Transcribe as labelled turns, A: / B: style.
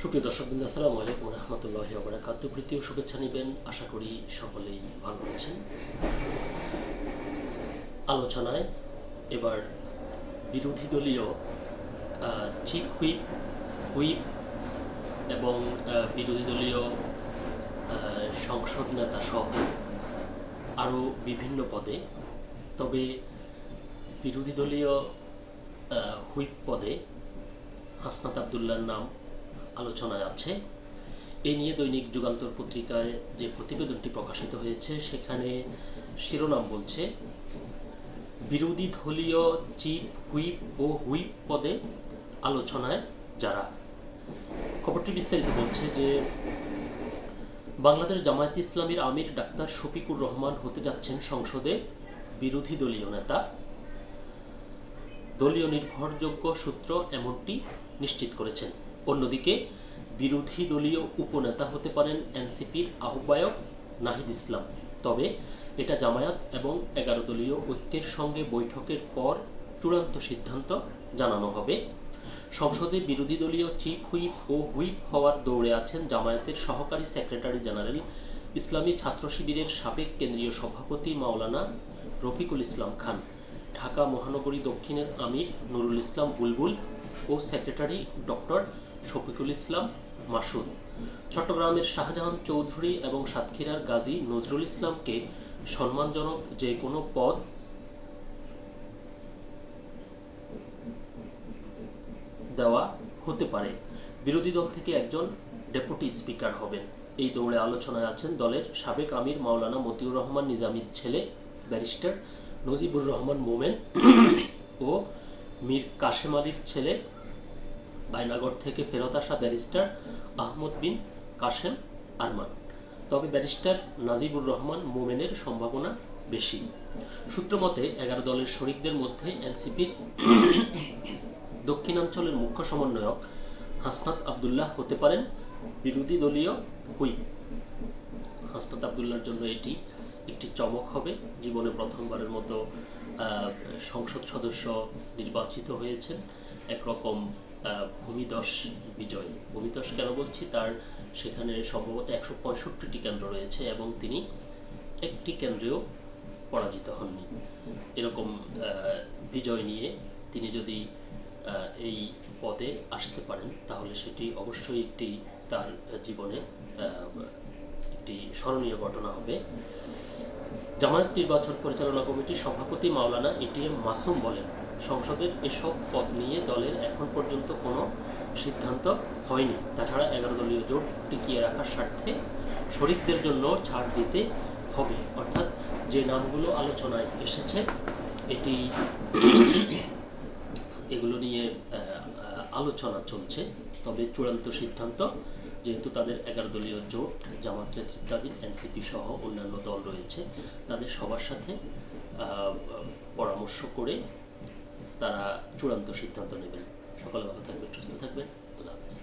A: সুপ্রিয় দর্শকবৃন্দ, আসসালামু আলাইকুম রহমতুল্লাহি ওয়া বারাকাতুহু। প্রীতি ও শুভেচ্ছা নেবেন, আশা করি সকলেই ভালো আছেন। আলোচনায় এবার বিরোধী দলীয় চিফ হুইপ এবং বিরোধী দলীয় সংসদ নেতা সহ আরও বিভিন্ন পদে, তবে বিরোধী দলীয় হুইপ পদে হাসনাত আবদুল্লাহর নাম আলোচনায় আছে। এই নিয়ে দৈনিক যুগান্তর পত্রিকায় যে প্রতিবেদনটি প্রকাশিত হয়েছে সেখানে শিরোনাম বলছে বিরোধী দলীয় চিফ হুইপ ও হুইপ পদে আলোচনায় যারা। খবরটি বিস্তারিত বলছে যে বাংলাদেশ জামায়াতে ইসলামীর আমির ডাক্তার শফিকুর রহমান হতে যাচ্ছেন সংসদে বিরোধী দলীয় নেতা। দলীয় নির্ভরযোগ্য সূত্র এমনটি নিশ্চিত করেছেন। অন্যদিকে বিরোধী দলীয় উপনেতা হতে পারেন এনসিপির আহ্বায়ক নাহিদ ইসলাম, তবে এটা জামায়াত এবং 11 দলীয় ঐক্যের সঙ্গে বৈঠকের পর চূড়ান্ত সিদ্ধান্ত জানানো হবে। সংসদে বিরোধী দলীয় চিফ হুইপ ও হুইপ হওয়ার দৌড়ে আছেন জামায়াতের সহকারী সেক্রেটারি জেনারেল, ইসলামী ছাত্র শিবিরের সাবেক কেন্দ্রীয় সভাপতি মাওলানা রফিকুল ইসলাম খান, ঢাকা মহানগরী দক্ষিণের আমির নুরুল ইসলাম বুলবুল ও সেক্রেটারি ডক্টর শফিকুল ইসলাম মাসুদ। চট্টগ্রামের শাহজাহান চৌধুরী এবং সাতক্ষীরার গাজী নজরুল ইসলামকে সম্মানজনক যে কোনো পদ দেওয়া হতে পারে। বিরোধী দল থেকে একজন ডেপুটি স্পিকার হবেন। এই দৌড়ে আলোচনায় আছেন দলের সাবেক আমির মাওলানা মতিউর রহমান নিজামীর ছেলে ব্যারিস্টার নজিবুর রহমান মোমেন ও মীর কাশেম আলীর ছেলে আয়নাগড় থেকে ফেরত আসা ব্যারিস্টার আহমদ বিন কাশেম আরমান। তবে ব্যারিস্টার নাজিবুর রহমান মোমেনের সম্ভাবনা বেশি। সূত্রমতে 11 দলের শরিকদের মধ্যে এনসিপির দক্ষিণাঞ্চলের মুখ্য সমন্বয়ক হাসনাত আবদুল্লাহ হতে পারেন বিরোধী দলীয় হুইপ। হাসনাত আবদুল্লাহর জন্য এটি একটি চমক হবে। জীবনে প্রথমবারের মতো সংসদ সদস্য নির্বাচিত হয়েছেন। একরকম ভূমিদশ বিজয়। ভূমিদশ কেন বলছি, তার সেখানে সম্ভবত 165টি কেন্দ্র রয়েছে এবং তিনি একটি কেন্দ্রেও পরাজিত হননি। এরকম বিজয় নিয়ে তিনি যদি এই পদে আসতে পারেন তাহলে সেটি অবশ্যই একটি তার জীবনে একটি স্মরণীয় ঘটনা হবে। জামায়াত নির্বাচন পরিচালনা কমিটির সভাপতি মাওলানা এটিএম মাসুম বলেন, সংসদের এসব পদ নিয়ে দলের এখন পর্যন্ত কোনো সিদ্ধান্ত হয়নি। তাছাড়া 11 দলীয় জোট টিকিয়ে রাখার স্বার্থে শরিকদের জন্য ছাড় দিতে হবে। অর্থাৎ যে নামগুলো আলোচনায় এসেছে এগুলো নিয়ে আলোচনা চলছে, তবে চূড়ান্ত সিদ্ধান্ত যেহেতু তাদের 11 দলীয় জোট, জামাত নেতৃত্বাধীন এনসিপি সহ অন্যান্য দল রয়েছে, তাদের সবার সাথে পরামর্শ করে তারা চূড়ান্ত সিদ্ধান্ত নেবেন। সকলে ভালো থাকবেন, সুস্থ থাকবেন। আল্লাহ হাফেজ।